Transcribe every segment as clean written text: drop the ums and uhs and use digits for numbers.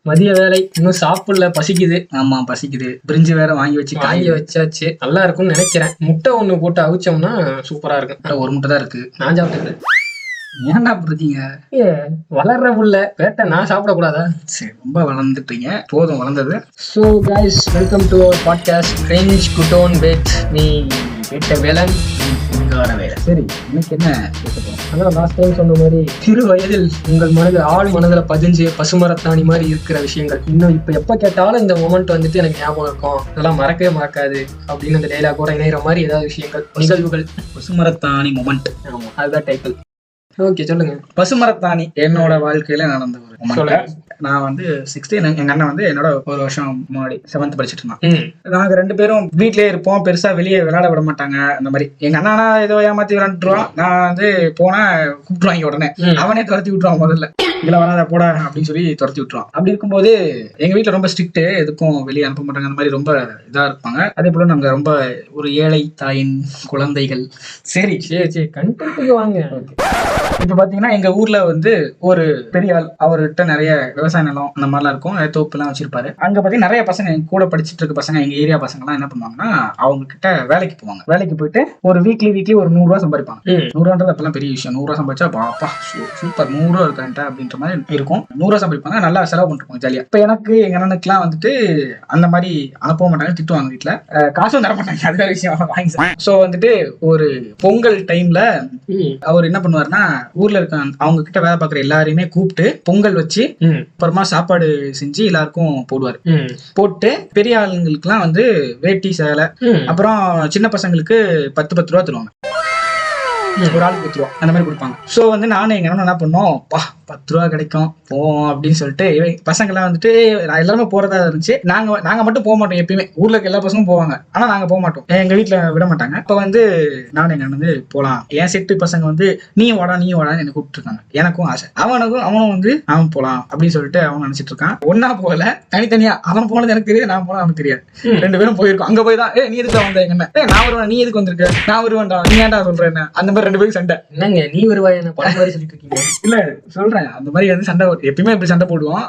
மதிய வேலை இன்னும் சாப்பிடல, பசிக்குது. ஆமா பசிக்குது. பிரிஞ்சு வேற வாங்கி வச்சாச்சு. நல்லா இருக்கும்னு நினைக்கிறேன். முட்டை ஒண்ணு போட்டு அவிச்சோம்னா சூப்பரா இருக்கும். ஒரு முட்டை தான் இருக்கு, நான் சாப்பிட்டது. ஏன்டா புரிஞ்சீங்க? வளர்ற புள்ள பேட்டை நான் சாப்பிடக்கூடாதா? சரி, ரொம்ப வளர்ந்துட்டீங்க, போதும் வளர்ந்தது. So guys, welcome to our podcast cringe குட்டோன் வித் மீ பேட்ட வேலன். சரி, இன்னைக்கு என்ன பேச போறோம்? அதான் லாஸ்ட் டைம் சொன்ன மாதிரி சிறு வயதில் உங்கள் மனதில் பதிஞ்சு பசுமரத்தாணி மாதிரி இருக்கிற விஷயங்கள் இன்னும் இப்ப எப்ப கேட்டாலும் இந்த மொமெண்ட் வந்துட்டு எனக்கு ஞாபகம் இருக்கும், இதெல்லாம் மறக்கவே மறக்காது அப்படின்னு அந்த டைலாக் கூட இணைகிற மாதிரி ஏதாவது விஷயங்கள், நிகழ்வுகள். பசுமரத்தாணி மொமெண்ட். ஆமா, அதுதான் டைட்டில். ஓகே, சொல்லுங்க. பசுமரத்தாணி என்னோட வாழ்க்கையில நடந்த ஒரு மொமெண்ட். நான் வந்து 6th, எங்க அண்ணன் வந்து என்னோட ஒரு வருஷம் முன்னாடி 7th படிச்சுட்டு இருந்தான். நாங்க 2 பேரும் வீட்லயே இருப்போம், பெருசா வெளியே விளையாட விட மாட்டாங்க. அந்த மாதிரி எங்க அண்ணா ஏதோ ஏமாத்தி விளையாண்டுருவான். நான் வந்து போனா கூப்பிட்டுருவாங்க, உடனே அவனே துரத்தி விட்டுருவான். முதல்ல இதுல வராத போட அப்படின்னு சொல்லி துரத்தி விட்டுருவான். அப்படி இருக்கும்போது எங்க வீட்டுல ரொம்ப ஸ்ட்ரிக்ட், எதுக்கும் வெளியே அனுப்ப மாட்டாங்க. அந்த மாதிரி ரொம்ப இதா இருப்பாங்க. அதே போல நாங்க ரொம்ப ஒரு ஏழை தாயின் குழந்தைகள். சரி சரி சரி கண்டென்ட்டுக்கு வாங்க. இப்ப பாத்தீங்கன்னா எங்க ஊர்ல வந்து ஒரு பெரிய ஆள், அவர்கிட்ட நிறைய விவசாய நிலம் அந்த மாதிரிலாம் இருக்கும், தோப்பு எல்லாம் வச்சிருப்பாரு. அங்க பாத்தீங்கன்னா நிறைய பசங்க, எங்க கூட படிச்சுட்டு இருக்க பசங்க, எங்க ஏரியா பசங்க எல்லாம் என்ன பண்ணுவாங்கன்னா அவங்க கிட்ட வேலைக்கு போவாங்க. வேலைக்கு போயிட்டு ஒரு வீக்லி ஒரு 100 ரூபா சம்பாதிப்பாங்க. 100 ரூபான்றது அப்பெல்லாம் பெரிய விஷயம். 100 ரூபா சம்பாதிச்சா பாப்பா சூப்பர், 100 ரூபா இருக்கான்ட்டா அப்படின்ற மாதிரி இருக்கும். 100 ரூபா சம்பாதிப்பாங்க, நல்லா செலவு பண்ணிருப்பாங்க ஜாலியா. இப்ப எனக்கு எங்க அண்ணனுக்குலாம் வந்துட்டு அந்த மாதிரி அனுப்ப மாட்டாங்க, திட்டுவாங்க வீட்டுல. காசும் தர மாட்டாங்க, அது வேற விஷயம். வாங்கி சோ வந்துட்டு ஒரு பொங்கல் டைம்ல அவர் என்ன பண்ணுவாருன்னா ஊர்ல இருக்க அவங்க கிட்ட வேலை பார்க்குற எல்லாரையுமே கூப்பிட்டு பொங்கல் வச்சு அப்புறமா சாப்பாடு செஞ்சு எல்லாருக்கும் போடுவாரு. போட்டு பெரிய ஆளுங்களுக்கு எல்லாம் வந்து வேட்டி சேலை, அப்புறம் சின்ன பசங்களுக்கு 10 ரூபா தருவாங்க. ஒரு ஆளுக்கு 10 ரூபா அந்த மாதிரி கொடுப்பாங்க. சோ வந்து நானும் எங்க அண்ணனும் என்ன பண்ணோம், 10 ரூபா கிடைக்கும் போவோம் அப்படின்னு சொல்லிட்டு பசங்க எல்லாம் வந்துட்டு எல்லாருமே போறதா இருந்துச்சு. நாங்க மட்டும் போக மாட்டோம். எப்பயுமே ஊர்ல இருக்க எல்லா பசங்களும் போவாங்க, ஆனா நாங்க போக மாட்டோம். எங்க வீட்டுல விட மாட்டாங்க. அப்ப வந்து நானும் எங்க அண்ணன் வந்து போலாம், என் செட்டு பசங்க வந்து நீ வாடான்னு என்ன கூப்பிட்டு இருக்காங்க. எனக்கும் ஆசை, அவனும் வந்து அவன் போலாம் அப்படின்னு சொல்லிட்டு அவன் நினைச்சிட்டு இருக்கான். ஒன்னா போகல, தனித்தனியா. அவன் போனது எனக்கு தெரியாது, நான் போனது அவனுக்கு தெரியாது. 2 பேரும் போயிருக்கோம். அங்க போய் தான் நீ எதுக்கு வந்த, எங்க நான் வருவேன், நீ எதுக்கு வந்திருக்க, நான் வருவேன்டா, நீ ஏன்டா சொல்றேன். அந்த மாதிரி 2 பேரும் சண்டை. என்னங்க நீ வருவாய் என்ன படம் மாதிரி சொல்லிட்டு இருக்கீங்க? இல்ல சொல்றேன், அந்த மாதிரி வந்து சண்டை எப்பயுமே இப்படி சண்டை போடுவோம்.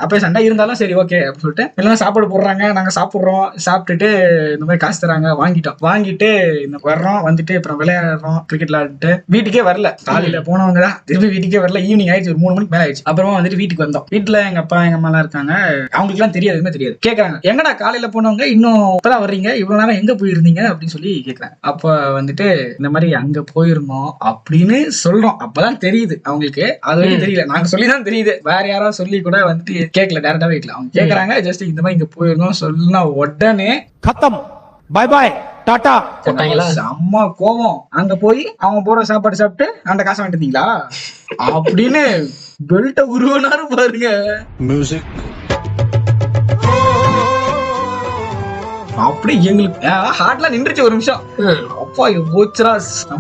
அப்ப சண்டை இருந்தாலும் சரி ஓகே அப்படின்னு சொல்லிட்டு எல்லாம் சாப்பாடு போடுறாங்க, நாங்க சாப்பிடுறோம். சாப்பிட்டுட்டு இந்த மாதிரி காசு தராங்க, வாங்கிட்டு வர்றோம். வந்துட்டு அப்புறம் விளையாடுறோம், கிரிக்கெட் விளையாடிட்டு வீட்டுக்கே வரல. காலையில போனவங்க தான் திரும்பி வீட்டுக்கே வரல. ஈவினிங் ஆயிடுச்சு, ஒரு 3 மணிக்கு மேல ஆயிடுச்சு. அப்புறமா வந்துட்டு வீட்டுக்கு வந்தோம். வீட்டுல எங்க அப்பா எங்க அம்மா எல்லாம் இருக்காங்க. அவங்களுக்கு எல்லாம் தெரியாது, எதுவுமே தெரியாது. கேக்குறாங்க, எங்கடா காலையில போனவங்க இன்னும் இப்பதான் வர்றீங்க, இவ்வளவு நேரம் எங்க போயிருந்தீங்க அப்படின்னு சொல்லி கேக்குறாங்க. அப்ப வந்துட்டு இந்த மாதிரி அங்க போயிருந்தோம் அப்படின்னு சொல்றோம். அப்பதான் தெரியுது அவங்களுக்கு, அது வரைக்கும் தெரியல, நாங்க சொல்லிதான் தெரியுது. வேற யாராவது சொல்லி கூட வந்துட்டு கேட்கல, டேரக்டா வீட்டுல அவங்க கேக்குறாங்க. ஜஸ்ட் இந்த மாதிரி இங்க போயிருந்தோம் சொன்னா உடனே கத்தம், பை பை டாடா. செம்ம கோவம். அங்க போய் அவங்க போற சாப்பாடு சாப்பிட்டு அந்த காசை வாங்கிட்டீங்களா அப்படின்னு பெல்ட்ட உருவனாரு பாருங்க. மியூசிக் அப்படி எங்களுக்கு ஹார்ட்லாம் நின்றுச்சு ஒரு நிமிஷம். அப்பா போச்சுரா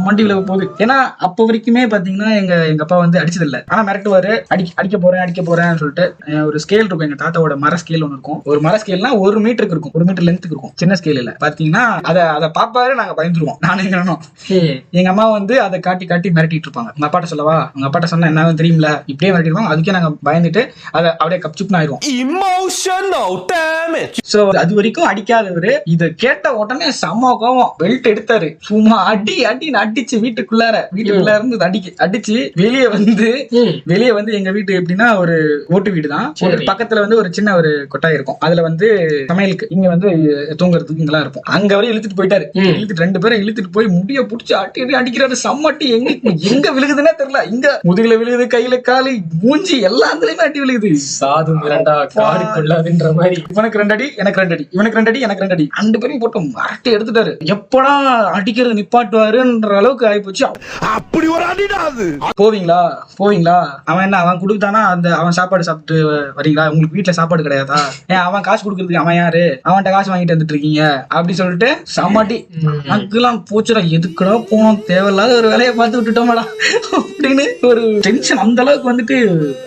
மண்டி விழ போகுது. ஏன்னா அப்ப வரைக்குமே பாத்தீங்கன்னா எங்க அப்பா வந்து அடிச்சது இல்ல, ஆனா மிரட்டுவாரு, அடிக்க போறேன்னு சொல்லிட்டு. ஒரு ஸ்கேல் இருக்கும், எங்க தாத்தாவோட மர ஸ்கேல் ஒன்று இருக்கும். ஒரு மர ஸ்கேல்னா 1 மீட்டருக்கு இருக்கும், 1 மீட்டர் லென்த்துக்கு இருக்கும். சின்ன ஸ்கேல் இல்ல. பாத்தீங்கன்னா அதை பாப்பாரு, நாங்க பயந்துருவோம். நானும் எங்க அம்மா வந்து அதை காட்டி மிரட்டிட்டு இருப்பாங்க. உங்க அப்பாட்ட சொல்லவா, உங்க அப்பாட்ட சொன்னா என்ன தெரியுமில்ல, இப்படியே மிரட்டிடுவாங்க. அதுக்கே நாங்க பயந்துட்டு அதை அப்படியே கப்சுப்னு ஆயிடுவோம். Emotional damage. சோ அது வரைக்கும் அடிக்காதவரு இத கேட்ட உடனே செம்ம கோவம், பெல்ட் எடுத்தாரு. சும்மா அடிச்சு வீட்டுக்குள்ள இருந்து அடிச்சு வெளியே வந்து எங்க வீட்டு எப்படின்னா ஒரு ஓட்டு வீடு தான். பக்கத்துல வந்து ஒரு சின்ன ஒரு கொட்டாய் இருக்கும். அதுல வந்து சமையலுக்கு, இங்க வந்து தூங்குறதுக்கு இங்கெல்லாம் இருக்கும். அங்க வரை இழுத்துட்டு போயிட்டாரு. 2 பேரும் இழுத்துட்டு போய் முடிய புடிச்சு அடிக்கிறாரு. சம்மட்டி எங்க விழுகுதுன்னே தெரியல. இங்க முதுகுல விழுகுது, கையில காலு மூஞ்சி எல்லாத்துலயுமே அடி விழுகுது. சாது மிரண்டா காடு கொள்ளாதுன்ற மாதிரி. இவனுக்கு 2 அடி, எனக்கு 2 அடி, இவனுக்கு 2 அடி, எனக்கு 2 அடி. 2 பேரையும் போட்டு மரட்டி எடுத்துட்டாரு. எப்படா அடிக்கிறது நிப்பாட்டுவாருன்ற அளவுக்கு ஆயிப்போச்சு. அப்படி ஒரு அடிடாது. போவீங்களா அவன் கொடுத்தானா, அந்த அவன் சாப்பாடு சாப்பிட்டு வரீங்களா, உங்களுக்கு வீட்டுல சாப்பாடு கிடையாதா, அவன் காசு கொடுக்கறதுக்கு அவன் யாரு, அவன்கிட்ட காசு வாங்கிட்டு வந்துட்டு இருக்கீங்க அப்படி சொல்லிட்டு சமாட்டி. அதுக்கெல்லாம் போச்சுடா, எதுக்குடா போனோம், தேவையில்லாத ஒரு வேலையை பார்த்து விட்டுட்டோம்டா அப்படின்னு ஒரு டென்ஷன் அந்த அளவுக்கு வந்துட்டு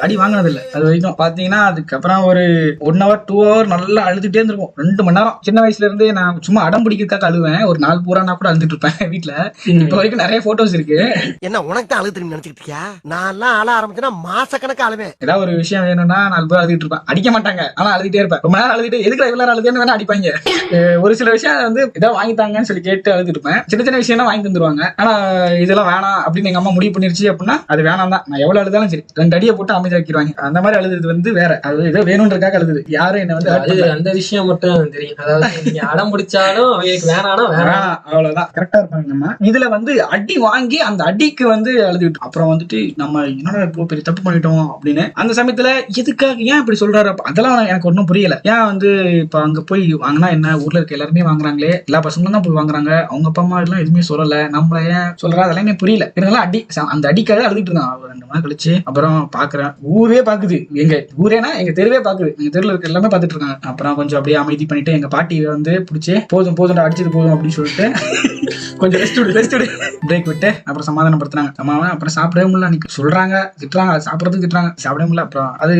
அடி வாங்கினது இல்ல அது வரைக்கும். பாத்தீங்கன்னா அதுக்கப்புறம் ஒரு 1 hour 2 hour நல்லா அழுதுட்டே இருந்திருக்கும், 2 மணி நேரம். சின்ன வயசுல இருந்தே நான் சும்மா அடம் பிடிக்கிறதுக்காக அழுவேன், ஒரு நாள் பூரா நான் கூட அழுதுட்டு இருப்பேன் வீட்டுல. இப்ப வரைக்கும் நிறைய போட்டோஸ் இருக்கு. என்ன உனக்கு தான் அழுது திரும்பி நினைச்சிட்டு இருக்கியா? நான் எல்லாம் அழ ஆரம்பிச்சேன்னா மாச கணக்கு அழுவேன். ஏதாவது ஒரு விஷயம் வேணும்னா 4 பேர் அழுதுட்டு இருப்பேன், அடிக்க மாட்டாங்க ஆனா அழுதுட்டே இருப்பேன். ரொம்ப நேரம் அழுதுட்டு எதுக்கு இவ்வளவு நேரம் அழுதுன்னு வேணா அடிப்பாங்க. ஒரு சில விஷயம் வந்து ஏதாவது வாங்கித்தாங்கன்னு சொல்லி கேட்டு அழுதுட்டு இருப்பேன். சின்ன சின்ன விஷயம் தான் வாங்கி தந்துருவாங்க, ஆனா இதெல்லாம் வேணாம் அப்படின்னு எங்க அம்மா முடிவு பண்ணிருச்சு அப்படின்னா அது வேணாம் தான். நான் எவ்வளவு அழுதாலும் சரி 2 அடியை போட்டு அமைதி வைக்கிறாங்க. அந்த மாதிரி அழுது வந்து வேற, அது ஏதோ வேணும்ன்றதுக்காக அழுது. யாரும் என்ன வந்து அந்த விஷயம் மட்டும் தெரியும், அதாவது நீங்க அடம் பிடிச்சாலும் அவங்களுக்கு வேணானா வேணாம் அவ்வளவுதான், கரெக்டா இருப்பாங்க. நம்ம இதுல வந்து அடி வாங்கி அந்த அடிக்கு வந்து அழுதுட்டு அப்புறம் வந்துட்டு நம்ம என்னடா இவ்வளவு பெரிய தப்பு பண்ணிட்டோம் அப்படின்னு. அந்த சமயத்துல எதுக்காக ஏன் இப்படி சொல்றாரு அதெல்லாம் எனக்கு ஒன்றும் புரியல. ஏன் வந்து இப்ப அங்க போய் வாங்கினா என்ன, ஊர்ல இருக்க எல்லாருமே வாங்குறாங்களே, எல்லா பசங்களும் தான் போய் வாங்குறாங்க, அவங்க அப்பா அம்மா எல்லாம் எதுவுமே சொல்லல, நம்ம ஏன் சொல்றா அதெல்லாமே புரியல. இருந்தாலும் அடி அந்த அடிக்காக அழுதுட்டு இருந்தான். 2 நாள் கழிச்சு அப்புறம் பாக்குறேன், ஊரே பாக்குது, எங்க ஊரேனா எங்க தெருவே பாக்குது, எங்க தெருல இருக்க எல்லாமே பாத்துட்டு இருக்காங்க. அப்புறம் கொஞ்சம் அப்படியே அமைதி பண்ணிட்டு எங்க பாட்டி வந்து பிடிச்சி போதும் போதும் அடிச்சது போதும் அப்படின்னு சொல்லிட்டு கொஞ்சம் ரெஸ்ட் பிரேக் விட்டு அப்புறம் சமாதானப்படுத்தினாங்க. அப்புறம் சாப்பிடவே முடியல, அன்னைக்கு சொல்றாங்க திட்டுறாங்க, சாப்பிடறதுக்கு திட்டுறாங்க, சாப்பிடவே முடியல. அப்புறம் அது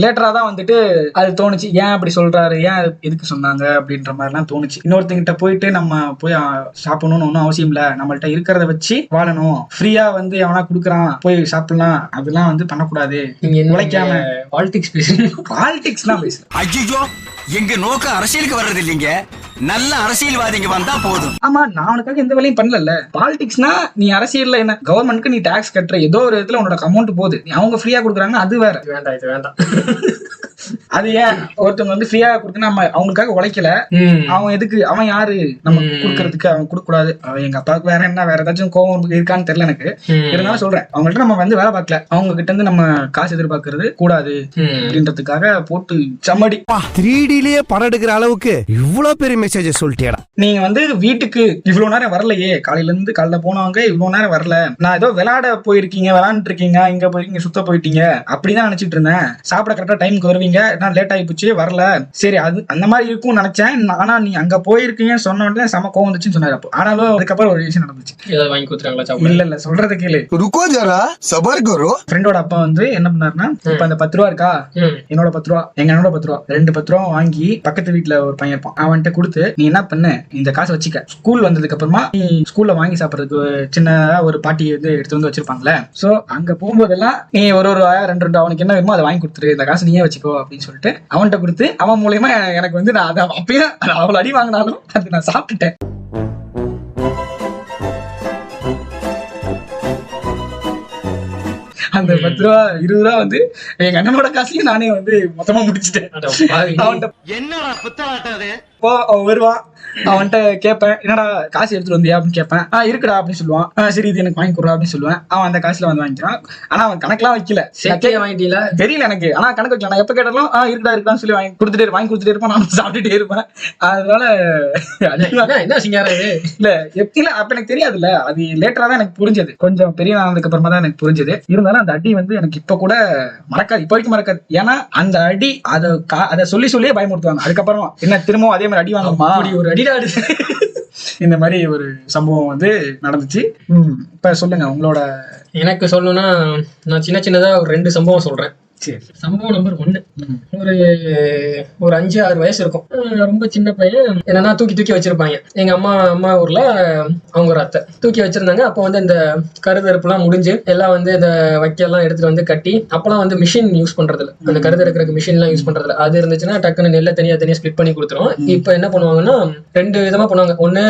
லேட்டரா தான் வந்துட்டு அது தோணுச்சு, ஏன் அப்படி சொல்றாரு, ஏன் எதுக்கு சொன்னாங்க அப்படின்ற மாதிரிலாம் தோணுச்சு. இன்னொருத்தங்கிட்ட போயிட்டு நம்ம போய் சாப்பிடணும்னு ஒன்றும் அவசியம் இல்ல, நம்மள்ட்ட இருக்கிறத வச்சு வாழணும், ஃப்ரீயா வந்து எவனா குடுக்குறான் போய் சாப்பிடலாம், அதெல்லாம் வந்து பண்ணக்கூடாது. நீங்க உழைக்காம பாலிடிக்ஸ் பேசுறீங்க, பாலிடிக்ஸ் தான் பேசுறேன். ஐயோ, எங்க நோக்கம் அரசியலுக்கு வர்றது இல்லைங்க, நல்ல அரசியல்வாதிங்க வந்தா போதும். ஆமா, நான் உனக்காக எந்த வேலையும் பண்ணல. பாலிடிக்ஸ்னா நீ அரசியல்ல என்ன கவர்மெண்ட்க்கு நீ டாக்ஸ் கட்டுற, ஏதோ ஒரு இடத்துல உன்னோட அமௌண்ட் போகுது, அவங்க ஃப்ரீயா கொடுக்குறாங்கன்னா அது வேற. வேண்டாம் இது வேண்டாம். அது ஏன் ஒருத்தவங்க வந்து ஃப்ரீயா கொடுத்து நம்ம அவங்களுக்காக உழைக்கல, அவன் எதுக்கு, அவன் யாரு நம்ம கொடுக்கறதுக்கு, அவன் கொடுக்க கூடாது. எங்க அப்பாவுக்கு வேற என்ன வேற ஏதாச்சும் கோவம் இருக்கான்னு தெரியல எனக்கு, இருந்தாலும் சொல்றேன் அவங்கள்ட்ட நம்ம வந்து வேலை பார்க்கல, அவங்க கிட்ட இருந்து நம்ம காசு எதிர்பார்க்கறது கூடாது அப்படின்றதுக்காக போட்டு சம்மடி. 3Dலயே படம் எடுக்கிற அளவுக்கு இவ்வளவு பெரிய மெசேஜ் சொல்லிட்டேடா. நீங்க வந்து வீட்டுக்கு இவ்வளவு நேரம் வரலையே, காலையில போனவங்க இவ்வளவு நேரம் வரல, நான் ஏதோ விளையாட போயிருக்கீங்க, விளையாண்டு இருக்கீங்க, இங்க போயிருக்கீங்க, சுத்த போயிட்டீங்க அப்படிதான் நினைச்சிட்டு இருந்தேன். சாப்பிட கரெக்டா டைமுக்கு வருவீங்க, நான் லேட் ஆகி போச்சு வரல, சரி அது அந்த மாதிரி இருக்கும்னு நினைச்சேன். ஆனா நீ அங்க போயிருக்கீங்கன்னு சொன்ன உடனே செம கோவம் வந்துச்சுன்னு சொன்னாரு. அப்போ ஆனாலும் அதுக்கப்புறம் ஒரு விஷயம் நடந்துச்சு. ஏதாவது வாங்கி கொடுத்துறாங்களா? இல்ல சொல்றத கேளு, ருக்கோ ஜரா சபர் கரோ. ஃப்ரெண்டோட அப்பா வந்து என்ன பண்ணாருன்னா, இப்ப அந்த 10 ரூபா இருக்கா, என்னோட 10 ரூபா, எங்க அண்ணோட 10 ரூபா, 2 10 ரூபா வாங்கி பக்கத்து வீட்டுல ஒரு பையன் இருப்பான், அவன்கிட்ட கொடுத்து நீ என்ன பண்ணு, இந்த காசை வச்சுக்க, ஸ்கூல் வந்ததுக்கு அப்புறமா நீ ஸ்கூல்ல வாங்கி சாப்பிடறதுக்கு சின்ன ஒரு பாட்டி வந்து எடுத்து வந்து வச்சிருப்பாங்களே, சோ அங்க போகும்போதெல்லாம் நீ ஒரு 2 அவனுக்கு என்ன வேணுமோ அதை வாங்கி கொடுத்துரு, இந்த காசு நீயே வச்சுக்கோ அப்படின்னு சொல்லிட்டு அவன்கிட்ட கொடுத்து, அவன் மூலமா எனக்கு வந்து நான் அதை அப்பயும் அவ்வளவு அடி வாங்கினாலும் அது நான் சாப்பிட்டுட்டேன். அந்த 10 ரூபா 20 ரூபா வந்து எங்க அண்ணனோட காசுலயும் நானே வந்து மொத்தமா முடிச்சுட்டேன். அவன்கிட்ட என்னடா புத்தலாட்டாது அவன் வருவான், அவன்கிட்ட கேட்பேன், என்னடா காசு எடுத்துட்டு வந்தியா அப்படின்னு கேட்பேன். இருக்குடா அப்படின்னு சொல்லுவான். சரி இது எனக்கு வாங்கி கொடுறா அப்படின்னு சொல்லுவேன். அவன் அந்த காசுல வந்து வாங்கிக்கிறான். ஆனா அவன் கணக்கெல்லாம் வைக்கல, வாங்கிட்டீங்களா தெரியல எனக்கு, ஆனா கணக்கு வைக்கலாம். நான் எப்ப கேட்டாலும் இருக்குடான்னு சொல்லி வாங்கி கொடுத்துட்டே இருப்பேன், நான் சாப்பிட்டுட்டே இருப்பேன். அதனால என்ன சிங்காரம் இது இல்ல எப்படில அப்ப எனக்கு தெரியாதுல்ல, அது லேட்டரா தான் எனக்கு புரிஞ்சது, கொஞ்சம் பெரிய ஆனதுக்கு அப்புறமா தான் எனக்கு புரிஞ்சது. இருந்தாலும் அந்த அடி வந்து எனக்கு இப்ப கூட மறக்காது, இப்ப வரைக்கும் மறக்காது. ஏன்னா அந்த அடி அதை சொல்லியே பயமுறுத்துவாங்க. அதுக்கப்புறம் என்ன திரும்பவும் அதே மாதிரி அடி வாங்கம்மா, ஒரு அடி இந்த மாதிரி ஒரு சம்பவம் வந்து நடந்துச்சு. இப்ப சொல்லுங்க உங்களோட. எனக்கு சொல்லணும்னா நான் சின்னதா ஒரு 2 சம்பவம் சொல்றேன். சம்பவம் நம்பர் 1, ஒரு 5-6 வயசு இருக்கும், ரொம்ப சின்ன பையன். என்னன்னா தூக்கி வச்சிருப்பாங்க. எங்க அம்மா ஊர்ல அவங்க ஒரு அத்தை தூக்கி வச்சிருந்தாங்க. அப்போ வந்து இந்த கருதறுப்பு எல்லாம் முடிஞ்சு எல்லாம் வந்து இந்த வைக்கெல்லாம் எடுத்துட்டு வந்து கட்டி, அப்பெல்லாம் வந்து மிஷின் யூஸ் பண்றதுல, அந்த கருதறுக்கிறதுக்கு மிஷின் எல்லாம் யூஸ் பண்றதுல, அது இருந்துச்சுன்னா டக்குன்னு நெல்லை தனியா ஸ்பிளிட் பண்ணி கொடுத்துரும். இப்ப என்ன பண்ணுவாங்கன்னா 2 விதமா பண்ணுவாங்க. ஒண்ணு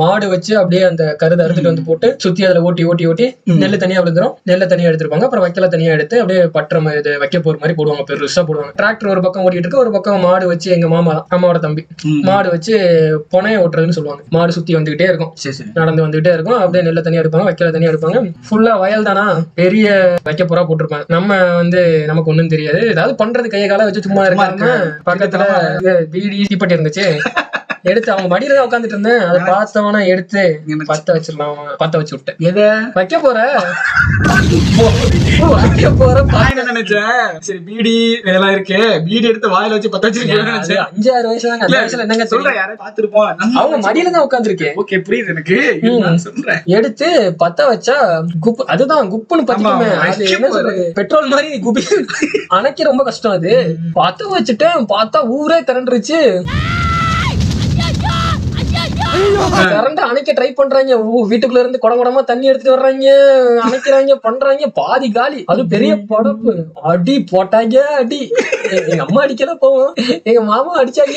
மாடு வச்சு அப்படியே அந்த கருதை அறுத்துட்டு வந்து போட்டு சுத்தி அதுல ஓட்டி நெல்லு தனியா விழுந்துரும், நெல்லை தனியா எடுத்துருப்பாங்க. அப்புறம் வைக்கல தனியா எடுத்து அப்படியே பற்ற வைக்க போற மாதிரி போடுவாங்க, பெருசா போடுவாங்க. டிராக்டர் ஒரு பக்கம் ஓட்டிட்டு இருக்கு, ஒரு பக்கம் மாடு வச்சு, எங்க அம்மாவோட தம்பி மாடு வச்சு புனைய ஓட்டுறதுன்னு சொல்லுவாங்க. மாடு சுத்தி வந்துகிட்டே இருக்கும், நடந்து வந்துகிட்டே இருக்கும். அப்படியே நெல்லை தனியா எடுப்பாங்க, வைக்கல தனியா எடுப்பாங்க. ஃபுல்லா வயல் தானா, பெரிய வைக்க போறா போட்டிருப்பாங்க. நம்ம வந்து நமக்கு ஒண்ணும் தெரியாது, ஏதாவது பண்றது கையை கால வச்சு சும்மா இருக்காம பக்கத்துல வீடு ஈசிப்பட்டு இருந்துச்சு. எடுத்து அவங்க மடியில தான் உட்காந்துட்டு இருந்தேன். அதை பார்த்தவன எடுத்து பத்த வச்சிடலாம், பத்த வச்சு விட்டேன். எத வைக்க போற வைக்க போற நான் என்ன நினைச்சேன், சரி பீடி இதெல்லாம் இருக்கு, பீடி எடுத்து வாயில வச்சு பத்த வச்சிருக்கேன் நினைச்சேன். 5-6 வயசு தாங்க. அந்த வயசுல என்னங்க சொல்றேன், சொல்றேன், யாரும் பாத்துருப்போம். அவங்க மடியில தான் உட்காந்துருக்கேன். ஓகே புரியுது எனக்கு, நான் சொல்றேன். எடுத்து பத்த வச்சா குப்பு, அதுதான் குப்புன்னு பத்திக்குமே. ஆமா, அது என்ன சொல்றது, பெட்ரோல் மாதிரி குப்பி அணைக்க ரொம்ப கஷ்டம். அது பத்த வச்சுட்டேன், பார்த்தா ஊரே திரண்டுருச்சு. கரண்ட் அணைக்க ட்ரை பண்றாங்க, வீட்டுக்குள்ள இருந்து குடமா தண்ணி எடுத்துட்டு வர்றாங்க, அணைக்கிறாங்க, பண்றாங்க, பாதி காலி. அது பெரிய படப்பு, அடி போட்டாங்க. அடி எங்க அம்மா அடிக்கல, போவோம் எங்க மாமா அடிச்சாங்க,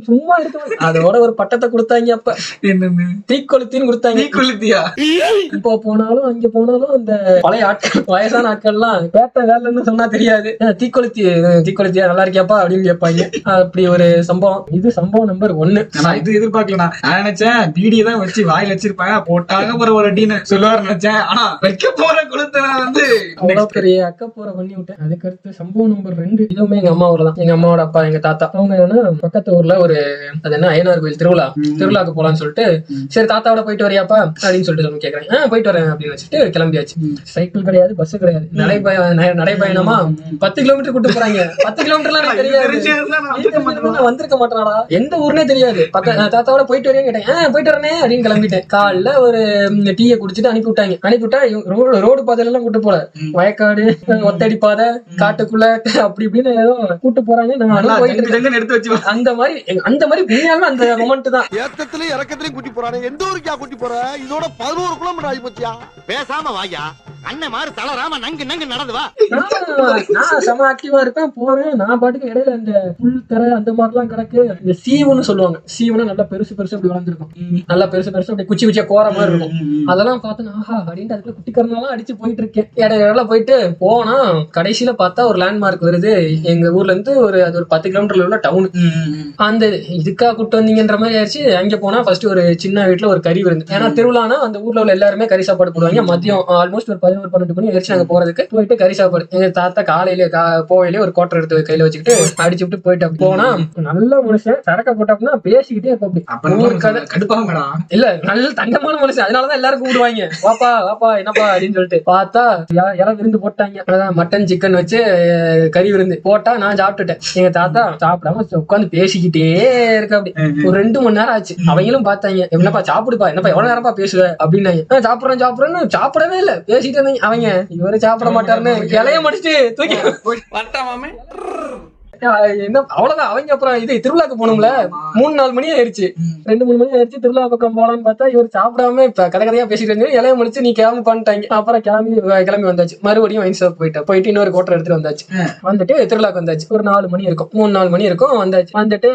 சும்மா இருக்க. அதோட ஒரு பட்டத்தை கொடுத்தாங்க. அப்ப என்னன்னு தீக்கொளுத்தின்னு கொடுத்தாங்க. தீக்குளித்தியா? இப்போ போனாலும் அங்க போனாலும் அந்த பழைய ஆட்கள், வயசான ஆட்கள் எல்லாம் பேட்ட வேலைன்னு சொன்னா தெரியாது, தீக்கொளுத்தியா நல்லா இருக்கியாப்பா அப்படின்னு கேட்பாங்க. அப்படி ஒரு சம்பவம். இது சம்பவம் நம்பர் 1. நான் இது எதிர்பார்க்கல. நான் நினைச்சேன் பீடியை தான் வச்சு வாயில வச்சிருப்பாங்க, போட்டாங்க போற ஒரு அடின்னு சொல்லுவாரு நினைச்சேன். ஆனா வைக்க போற குளத்தை நான் வந்து அவ்வளவு பெரிய அக்க போற பண்ணி விட்டேன். அதுக்கடுத்து சம்பவம் நம்பர் 2. இதுவுமே எங்க அம்மா ஊர்ல தான். எங்க அம்மாவோட அப்பா, எங்க தாத்தா, அவங்க என்ன பக்கத்து ஊர்ல ஒரு அது என்ன ஐயனார் கோயில் திருவிழாக்கு போலான்னு சொல்லிட்டு, சரி தாத்தாவோட போயிட்டு வரியாப்பா அப்படின்னு சொல்லிட்டு கேக்குறேன். போயிட்டு வரேன் அப்படின்னு வச்சுட்டு கிளம்பியாச்சு. சைக்கிள் கிடையாது, பஸ் கிடையாது, நடைபயணமா 10 கிலோமீட்டர் கூட்டு போறாங்க. 10 கிலோமீட்டர்லாம் எனக்கு தெரியாது, வந்திருக்க மாட்டானா, எந்த ஊர்னே தெரியாது. தாத்தாவோட போயிட்டு வரையும் கேட்டேன். போயிட்டு வரனே அப்படின்னு கிளம்பிட்டேன். காலைல ஒரு டீயை குடிச்சிட்டு அனுப்பிவிட்டாங்க. அனுப்பிவிட்டா ரோடு பாதையில எல்லாம் கூட்டு போல, வயக்காடு, ஒத்தடி பாதை, காட்டுக்குள்ள அப்படி இப்படின்னு ஏதோ கூட்டு போறாங்க. நான் போயிட்டு எடுத்து வச்சு அந்த மாதிரி உண்மையாலுமே அந்த மொமெண்ட் தான். ஏத்தத்திலயும் இறக்கத்திலயும் கூட்டி போறானே, எந்த ஊருக்கா கூட்டி போற? இதோட 11 கிலோமீட்டர் ஆகி போச்சியா? பேசாம வாயா, அண்ணன் மாதிரி தளராம நங்கு நங்கு நடந்து வா. நான் செம ஆக்டிவா இருப்பேன், போறேன். நான் பாட்டுக்கு இடையில இந்த புல் தர அந்த மாதிரி எல்லாம் கிடக்கு. இந்த சீவுன்னு சொல்லுவாங்க, சீவுன்னு நல்லா பெருசு பெருசு அப்படி வளர்ந்துருக்கும், நல்லா பெருசு பெருசு அப்படி குச்சி குச்சியா கோர மாதிரி இருக்கும். அதெல்லாம் பார்த்து ஆஹா அப்படின்ட்டு அதுக்குள்ள குட்டிக்கறனாலாம் அடிச்சு போயிட்டு இருக்கேன். இடையில போயிட்டு போனா கடைசியில பார்த்தா ஒரு லேண்ட்மார்க் வருது. எங்க ஊர்ல இருந்து அது ஒரு 10 கிலோமீட்டர்ல உள்ள டவுன். அந்த இதுக்கா கூட்டு வந்தீங்கன்ற மாதிரி ஆயிடுச்சு. அங்க போனா ஃபர்ஸ்ட் ஒரு சின்ன வீட்டுல ஒரு கறி விருந்து. ஏன்னா திருவிழானா அந்த ஊர்ல உள்ள எல்லாருமே கறி சாப்பாடு போடுவாங்க. மதியம் ஆல்மோஸ்ட் ஒரு 11-12 மணி ஆயிடுச்சு நாங்க போறதுக்கு. போயிட்டு கறி சாப்பாடு எங்க தாத்தா காலையிலே போவையிலே ஒரு கோட்டர் எடுத்து கையில வச்சுக்கிட்டு அடிச்சு விட்டு போயிட்டு போனா நல்ல மனுஷன். சரக்க போட்டோம்னா பேசிக்கிட்டே இருப்போம். கடுப்பாங்கடா இல்ல, நல்ல தங்கமான மனுஷன். அதனாலதான் எல்லாரும் கூப்பிடுவாங்க, வாப்பா வாப்பா என்னப்பா அப்படின்னு சொல்லிட்டு. பார்த்தா இலை விருந்து போட்டாங்க. அதான் மட்டன் சிக்கன் வச்சு கறி விருந்து போட்டா நான் சாப்பிட்டுட்டேன். எங்க தாத்தா சாப்பிடாம உட்காந்து பேசிக்கிட்டே இருக்க. அப்படி ஒரு 2 மணி நேரம் ஆச்சு. அவங்களும் பார்த்தாங்க, என்னப்பா சாப்பிடுப்பா, என்னப்பா எவ்வளவு நேரம்ப்பா பேசுவ அப்படின்னாங்க. சாப்பிடுறேன்னு சாப்பிடவே இல்ல, பேசிட்டு இருந்தாங்க. அவங்க இவரு சாப்பிட மாட்டாருன்னு இலைய முடிச்சுட்டு தூக்கி என்ன அவ்வளவுதான். அவங்க அப்புறம் இது திருவிழாக்கு போனோம்ல, 3-4 மணி ஆயிடுச்சு, 2-3 மணி ஆயிடுச்சு. திருவிழா பக்கம் போலான்னு பார்த்தா இவர் சாப்பிடாம இப்ப கதையா பேசிட்டு இருந்து இலைய முடிச்சு நீ கிளம்பி பண்ணிட்டாங்க. அப்புறம் கிளம்பி வந்தாச்சு. மறுபடியும் வைன் ஷாப் போயிட்டு இன்னொரு கோட்டர் எடுத்துட்டு வந்தாச்சு. வந்துட்டு திருவிழாக்கு வந்தாச்சு. ஒரு 4 மணி இருக்கும், 3-4 மணி இருக்கும். வந்தாச்சு. வந்துட்டு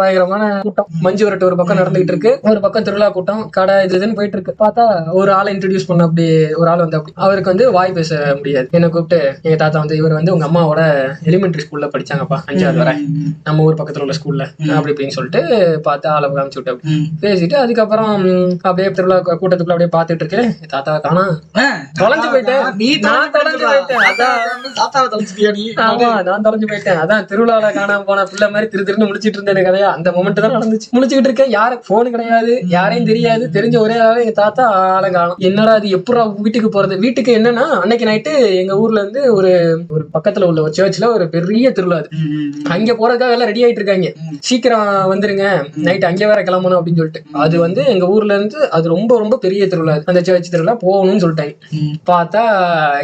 பயங்கரமான கூட்டம். மஞ்சு விரட்டு ஒரு பக்கம் நடந்துகிட்டு இருக்கு, ஒரு பக்கம் திருவிழா கூட்டம், கடை இதுன்னு போயிட்டு இருக்கு. பார்த்தா ஒரு ஆளை இன்ட்ரடியூஸ் பண்ண. அப்படி ஒரு ஆள் வந்து அப்படி அவருக்கு வந்து வாய் பேச முடியாது. என்ன கூப்பிட்டு எங்க தாத்தா வந்து இவர் வந்து உங்க அம்மாவோட எலிமெண்டரி ஸ்கூல்ல படிச்சாங்கப்பா, 5வது வரை, நம்ம ஊர் பக்கத்துல உள்ள ஸ்கூல்ல அப்படி இப்படின்னு சொல்லிட்டு பார்த்து ஆளை காமிச்சு விட்டு பேசிட்டு அதுக்கப்புறம் அப்படியே திருவிழா கூட்டத்துக்குள்ள அப்படியே பாத்துட்டு இருக்கேன். தாத்தா காணா, தொலைஞ்சு போயிட்டேன். நான் தொலைஞ்சு போயிட்டேன். நான் தொலைஞ்சு போயிட்டேன். அதான் திருவிழாவில காணாம போன பிள்ளை மாதிரி திருன்னு முடிச்சிட்டு இருந்தேன் கதையா. அந்த மொமெண்ட் தான் நடந்துச்சு. முடிச்சுக்கிட்டு இருக்கேன். யாரும் போன் கிடையாது, யாரையும் தெரியாது. தெரிஞ்ச ஒரே ஆளு எங்க தாத்தா. ஆளை காணும். என்னடா அது எப்படா வீட்டுக்கு போறது? வீட்டுக்கு என்னன்னா அன்னைக்கு நைட்டு எங்க ஊர்ல இருந்து ஒரு பக்கத்துல உள்ள ஒரு சர்ச்ல ஒரு பெரிய திருவிழா. அங்க போறதுக்காக எல்லாம் ரெடி ஆயிட்டு இருக்காங்க. சீக்கிரம் வந்துருங்க, நைட் அங்கே வேற கிளம்பணும் அப்படின்னு சொல்லிட்டு. அது வந்து எங்க ஊர்ல இருந்து அது ரொம்ப ரொம்ப பெரிய திருவிழா. அந்த சர்ச் திருவிழா போகணும்னு சொல்லிட்டாங்க. பார்த்தா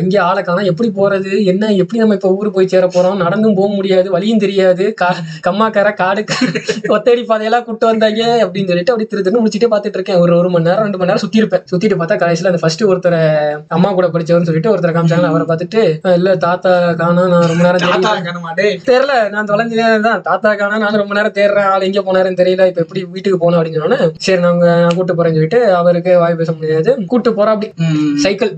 இங்க ஆளை காணோம். எப்படி போறது என்ன, எப்படி நம்ம இப்ப ஊரு போய் சேர போறோம்? நடந்தும் போக முடியாது, வழியும் தெரியாது. கம்மாக்கார காடு ஒத்தடி பாதையெல்லாம் கூட்டு வந்தாங்க அப்படின்னு சொல்லிட்டு அப்படி திருன்னு முடிச்சுட்டே பாத்துட்டு இருக்கேன். ஒரு 1 மணி நேரம் 2 மணி நேரம் சுத்தி இருப்பேன். சுத்திட்டு பார்த்தா கடைசியில அந்த ஃபர்ஸ்ட் ஒருத்தரை அம்மா கூட படிச்சவர்னு சொல்லிட்டு ஒருத்தரை காமிச்சாங்க. அவரை பார்த்துட்டு இல்ல தாத்தா காணோம், நான் ரொம்ப நேரம் தெரியல, நான் தொலைஞ்சுதான் தாத்தா காணோம், நான் ரொம்ப நேரம் தேடுறேன், ஆள் எங்க போனாருன்னு தெரியல, இப்ப எப்படி வீட்டுக்கு போனோம் அப்படின்னு சொன்னோன்னு சரி நான் கூட்டு போறேன்னு சொல்லிட்டு அவருக்கு வாய் பேச முடியாது. கூட்டு போறோம். அப்படி சைக்கிள்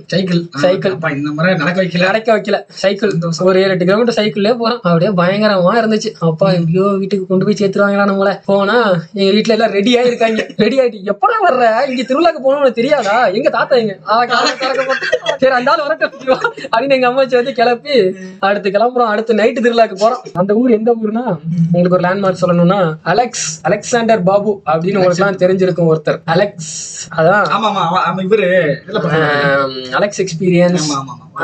இந்த முறை நடக்க வைக்கல. சைக்கிள் ஒரு 7-8 கிலோமீட்டர் சைக்கிள்லயே போறோம். அப்படியே பயங்கரமா இருந்துச்சு. அப்பா எப்படியோ வீட்டுக்கு கொண்டு போய் சேர்த்துருவாங்களா நம்மள. போனா எங்க வீட்டுல எல்லாம் ரெடி ஆயிருக்காங்க. ரெடி ஆயிட்டு எப்படா வர்ற, இங்க திருவிழாக்கு போனோம்னு தெரியாதா, எங்க தாத்தா எங்க சரி அந்த ஆள் வரட்டும் அப்படின்னு எங்க அம்மாச்சி வந்து கிளப்பி அடுத்து கிளம்புறோம். அடுத்து நைட்டு திருவிழாக்கு போறோம். அந்த ஊர் எந்த ஊர்னா உங்களுக்கு ஒரு லேண்ட்மார்க் சொல்லணும்னா அலெக்சாண்டர் பாபு அப்படின்னு உங்களுக்கு தெரிஞ்சிருக்கும் ஒருத்தர். அலெக்ஸ் அதான் இவரு அலெக்ஸ் எக்ஸ்பீரியன்ஸ்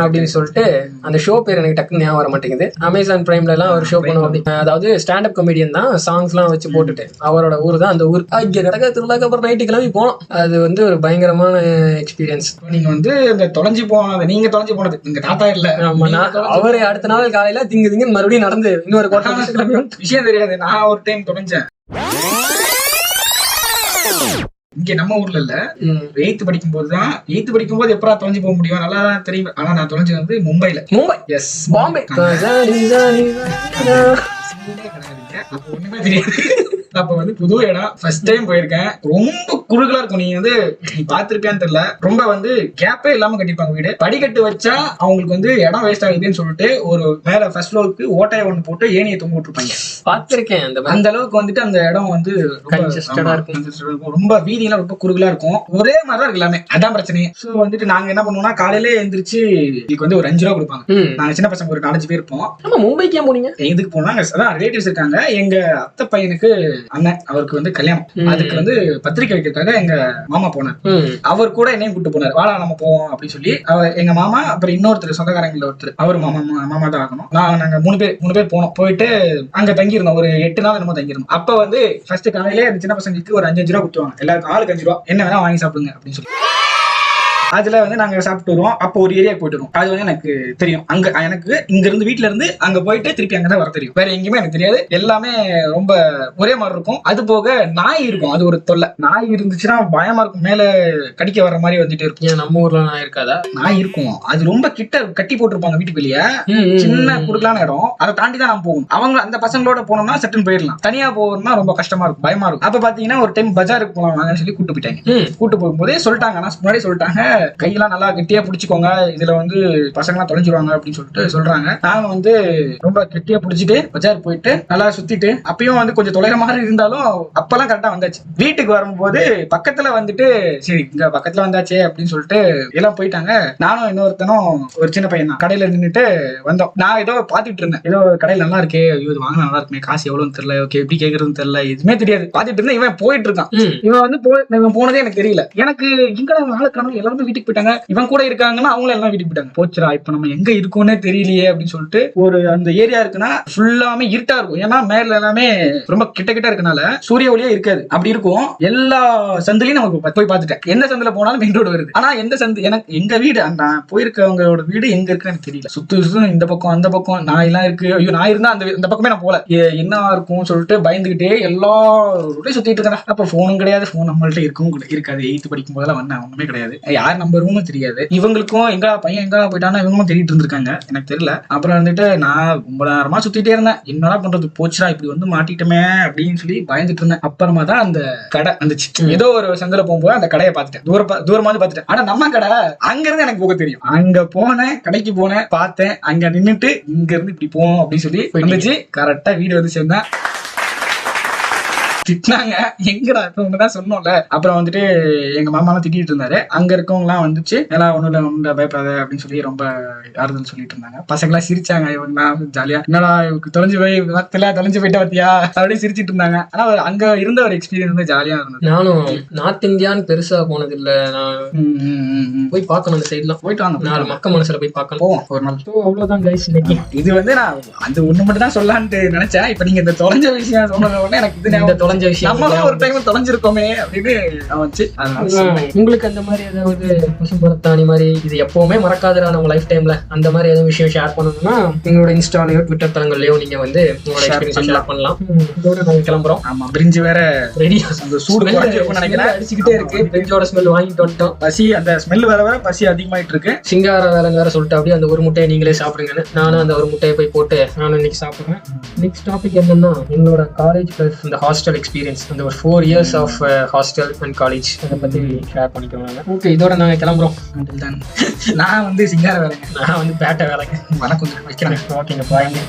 அப்படின்னு சொல்லிட்டு அந்த ஷோ பேர் எனக்கு டக்குன்னு ஞாபகம் வர மாட்டேங்குது. அமேசான் பிரைம்ல எல்லாம் ஒரு ஷோ பண்ணுவோம் அப்படி. அதாவது ஸ்டாண்டப் காமெடியன் தான், சாங்ஸ் எல்லாம் வச்சு போட்டுட்டு அவரோட ஊர் தான் அந்த ஊர். இங்க நடக்க திருவிழாக்கு அப்புறம் நைட்டு கிளம்பி போனோம். அது ஒரு பயங்கரமான எக்ஸ்பீரியன்ஸ். நீங்க இந்த தொலைஞ்சு போனது, நீங்க தொலைஞ்சு போனது எங்க தாத்தா இல்ல. அவரு அடுத்த நாள் காலையில திங்கு மறுபடியும் நடந்து இன்னொரு விஷயம் தெரியாது. நான் ஒரு டைம் தொலைஞ்சேன் இங்க நம்ம ஊர்ல இல்ல. 8th படிக்கும் போதுதான். 8th படிக்கும் போது எப்படா தொலைஞ்சு போக முடியும், நல்லா தான் தெரியும். ஆனா நான் தொலைஞ்சது மும்பை. எஸ், பாம்பே. அப்ப ஒண்ணுமே தெரியாது. அப்ப புது இடம் ஃபர்ஸ்ட் டைம் போயிருக்கேன். ரொம்ப குறுகலா இருக்கும். நீ பாத்திருப்பியான்னு தெரியல. ரொம்ப கேப்பே இல்லாம கட்டிப்பாங்க வீடு. படிக்கட்டு வச்சா அவங்களுக்கு இடம் வேஸ்ட் ஆகுதுன்னு சொல்லிட்டு ஒரு மேல ஃபர்ஸ்ட் ஃப்ளோருக்கு ஓட்டையை ஒண்ணு போட்டு ஏனியை தொங்க விட்டுருப்பாங்க. பாத்திருக்கேன். அந்த அளவுக்கு அந்த இடம் ரொம்ப வீதியெல்லாம் ரொம்ப குறுகலா இருக்கும். ஒரே மாதிரிதான் இருக்கு எல்லாமே. அதான் பிரச்சனை. சோ நாங்க என்ன பண்ணுவோம்னா காலையிலே எந்திரிச்சு இதுக்கு ஒரு 5 ரூபா கொடுப்பாங்க. நாங்க சின்ன பசங்க ஒரு 4 பேர் இருப்போம். மும்பைக்கே போனீங்க? இதுக்கு போனா அதான் ரிலேட்டிவ்ஸ் இருக்காங்க. எங்க அத்தை பையனுக்கு அண்ணன் அவருக்கு கல்யாணம். அதுக்கு பத்திரிக்கை வைக்கிறதுக்காக எங்க மாமா போனார். அவர் கூட என்னையும் கூட்டு போனார். வாடா நம்ம போவோம் அப்படின்னு சொல்லி. எங்க மாமா அப்புறம் இன்னொருத்தர் சொந்தக்காரங்கள ஒருத்தர், அவர் மாமா தான் ஆகணும். நாங்க 3 பேர் போனோம். போயிட்டு அங்க தங்கியிருந்தோம். ஒரு 8 நாள் என்னமோ தங்கியிருந்தோம். அப்ப ஃபர்ஸ்ட் காலையிலே சின்ன பசங்களுக்கு ஒரு 5 ரூபா கொடுத்துருவாங்க. எல்லாருக்கும் ஆளுக்கு 5 ரூபா, என்ன வேணா வாங்கி சாப்பிடுங்க அப்படின்னு சொல்லி. அதுல நாங்க சாப்பிட்டு வருவோம். அப்போ ஒரு ஏரியா போயிட்டு வருவோம். அது எனக்கு தெரியும். அங்க எனக்கு இங்க இருந்து வீட்டுல இருந்து அங்க போயிட்டு திருப்பி அங்கதான் வர தெரியும். வேற எங்கேயுமே எனக்கு தெரியாது. எல்லாமே ரொம்ப ஒரே மாதிரி இருக்கும். அது போக நாய் இருக்கும். அது ஒரு தொல்லை. நாய் இருந்துச்சுன்னா பயமா இருக்கும். மேல கடிக்க வர்ற மாதிரி வந்துட்டு இருக்கும். நம்ம ஊர்ல நாய் இருக்காதா? நாய் இருக்கும். அது ரொம்ப கிட்ட கட்டி போட்டிருப்பாங்க வீட்டுக்கு வெளியே. சின்ன குறுக்கலான இடம். அதை தாண்டி தான் நான் போகணும். அவங்க அந்த பசங்களோட போனோம்னா சட்டுன்னு போயிடலாம். தனியா போகணும்னா ரொம்ப கஷ்டமா இருக்கும், பயமா இருக்கும். அப்ப பாத்தீங்கன்னா ஒரு டைம் பஜாருக்கு போகலாம் சொல்லி கூட்டு போயிட்டாங்க. கூட்டு போகும்போதே சொல்லிட்டாங்க, ஆனா முன்னாடி சொல்லிட்டாங்க, கையெல்லாம் நல்லா கெட்டியா பிடிச்சிக்கோங்க, இதுல பசங்க எல்லாம் தொலைஞ்சிருவாங்க அப்படின்னு சொல்லிட்டு சொல்றாங்க. நாங்க ரொம்ப கெட்டியா பிடிச்சிட்டு பஜார் போயிட்டு நல்லா சுத்திட்டு, அப்பயும் கொஞ்சம் தொலைற மாதிரி இருந்தாலும் அப்பெல்லாம் கரெக்டா வந்தாச்சு. வீட்டுக்கு வரும்போது பக்கத்துல சரி இங்க பக்கத்துல வந்தாச்சே அப்படின்னு சொல்லிட்டு எல்லாம் போயிட்டாங்க. நானும் இன்னொருத்தனும் ஒரு சின்ன பையன் தான் கடையில நின்றுட்டு வந்தோம். நான் ஏதோ பாத்துட்டு இருந்தேன். ஏதோ கடையில நல்லா இருக்கே, இது வாங்க நல்லா இருக்குமே, காசு எவ்வளவுன்னு தெரியல, ஓகே எப்படி கேக்குறதுன்னு தெரியல, எதுவுமே தெரியாது. பாத்துட்டு இருந்தேன். இவன் போயிட்டு இருக்கான். இவன் போனதே எனக்கு தெரியல. எனக்கு இங்க ஆளுக்கான எல்லாருமே வீட்டுக்கு போயிட்டாங்க. இவன் கூட இருக்காங்கன்னா அவங்களும் எல்லாம் வீட்டுக்கு போயிட்டாங்க. போச்சுரா இப்ப நம்ம எங்க இருக்கோன்னே தெரியலையே அப்படின்னு சொல்லிட்டு ஒரு அந்த ஏரியா இருக்குன்னா ஃபுல்லாமே இருட்டா இருக்கும். ஏன்னா மேல எல்லாமே ரொம்ப கிட்ட இருக்கனால சூரிய ஒளியே இருக்காது. அப்படி இருக்கும். எல்லா சந்திலையும் நமக்கு போய் பார்த்துட்டேன். எந்த சந்தில போனாலும் மெயின் ரோடு வருது. ஆனா எந்த சந்து எனக்கு எங்க வீடு அந்த போயிருக்கவங்களோட வீடு எங்க இருக்குன்னு எனக்கு தெரியல. சுத்து இந்த பக்கம் அந்த பக்கம் நாய் எல்லாம் இருக்கு. ஐயோ நாய் இருந்தா அந்த பக்கமே நான் போல. என்ன இருக்கும் சொல்லிட்டு பயந்துகிட்டே எல்லாரோடய சுத்திட்டு இருக்கேன். அப்ப போனும் கிடையாது. போன் நம்மள்ட்ட இருக்கவும் இருக்காது. 8th படிக்கும் போதெல்லாம் வந்தேன். ஒண்ணுமே கிடையாது. யார் நம்பரும் தெரியாது. இவங்களுக்கும் எங்கா பையன் எங்கா போயிட்டானா இவங்களும் தேடிட்டு இருந்திருக்காங்க. எனக்கு தெரியல. அப்புறம் நான் ரொம்ப நேரமா சுத்திட்டே இருந்தேன். என்னடா பண்றது, போச்சுடா இப்படி மாட்டிட்டமே அப்படின்னு சொல்லி பயந்துட்டு இருந்தேன். அப்புறமா தான் அந்த கடை வந்துச்சு. ஏதோ ஒரு சந்தில போகும்போது அந்த கடையை பார்த்துட்டேன். தூரமா பார்த்துட்டேன். ஆனா நம்ம கடை அங்க இருந்து எனக்கு போக தெரியும். அங்க போனேன், கடைக்கு போனேன், பார்த்தேன். அங்க நின்னுட்டு இங்க இருந்து இப்படி போவோம் அப்படின்னு சொல்லி வந்துச்சு. கரெக்டா வீடு சேர்ந்தேன். திட்டினாங்க. எங்கடா இப்பதான் சொன்னோம்ல. அப்புறம் எங்க மாமா எல்லாம் திட்டிட்டு இருந்தாரு. அங்க இருக்கவங்க எல்லாம் வந்துச்சு, எல்லாம் ஒண்ணுல பயப்படாத அப்படின்னு சொல்லி ரொம்ப ஆறுதல் சொல்லிட்டு இருந்தாங்க. பசங்க எல்லாம் சிரிச்சாங்க. இவங்க ஜாலியா என்னடா தொலைஞ்சு போயிட்ட பத்தியா அப்படின்னு சிரிச்சிட்டு இருந்தாங்க. ஆனா அங்க இருந்த ஒரு எக்ஸ்பீரியன்ஸ் ஜாலியா இருந்தது. நானும் நார்த் இந்தியான்னு பெருசா போனது இல்ல. நான் போய் பார்க்கணும். அந்த சைட்லாம் போயிட்டு வாங்க. 4 மக்க மனசுல போய் பார்க்கணும். போவோம் ஒரு நாள். அவ்வளவுதான் கைஸ் இன்னைக்கு. இது நான் அந்த ஒண்ணு மட்டும் தான் சொல்லலான்ட்டு நினைச்சேன். இப்ப நீங்க இந்த தொலைஞ்ச விஷயம் சொன்னத உடனே எனக்கு இது ஒரு டைம் தொலைஞ்சிருக்கோமே அப்படின்னு வந்துச்சு. உங்களுக்கு அந்த மாதிரி ஏதாவது பசும்பரத்தாணி மாதிரி இது எப்பவுமே மறக்காதரா நம்ம லைஃப் டைம்ல அந்த மாதிரி ஏதாவது விஷயம் ஷேர் பண்ணணும்னா எங்களோட இன்ஸ்டாலயோ ட்விட்டர் தளங்கள்லயோ நீங்க உங்களோட எக்ஸ்பீரியன்ஸ் ஷேர் பண்ணலாம். இதோட நாங்க கிளம்புறோம். ஆமா, பிரிஞ்சு வேற ரெடியா அந்த சூடு குறைஞ்சிருக்கும்னு நினைக்கிறேன். அடிச்சுக்கிட்டே இருக்கு. பிரிஞ்சோட ஸ்மெல் வாங்கிட்டு வந்துட்டோம். பசி அந்த ஸ்மெல் வேற பசி அதிகமாயிட்டு இருக்கு. சிங்கார வேலைன்னு வேற சொல்லிட்டு அப்படியே அந்த ஒரு முட்டையை நீங்களே சாப்பிடுங்கன்னு நானும் அந்த ஒரு முட்டையை போய் போட்டு நானும் இன்னைக்கு சாப்பிடுறேன். நெக்ஸ்ட் டாபிக் என்னன்னா எங்களோட காலேஜ் பிளஸ் இந்த ஹாஸ்டல் எக்ஸ்பீரியன்ஸ், அந்த ஒரு 4 years of hostel and college அதை பத்தி ஷேர் பண்ணிக்கிறோம். ஓகே, இதோட நாங்க கிளம்புறோம். நான் சிங்கார வேலைங்க, நான் பேட்டை வேலைங்க. வணக்கம் வைக்கிறேன். ஓகேங்க, பாருங்க.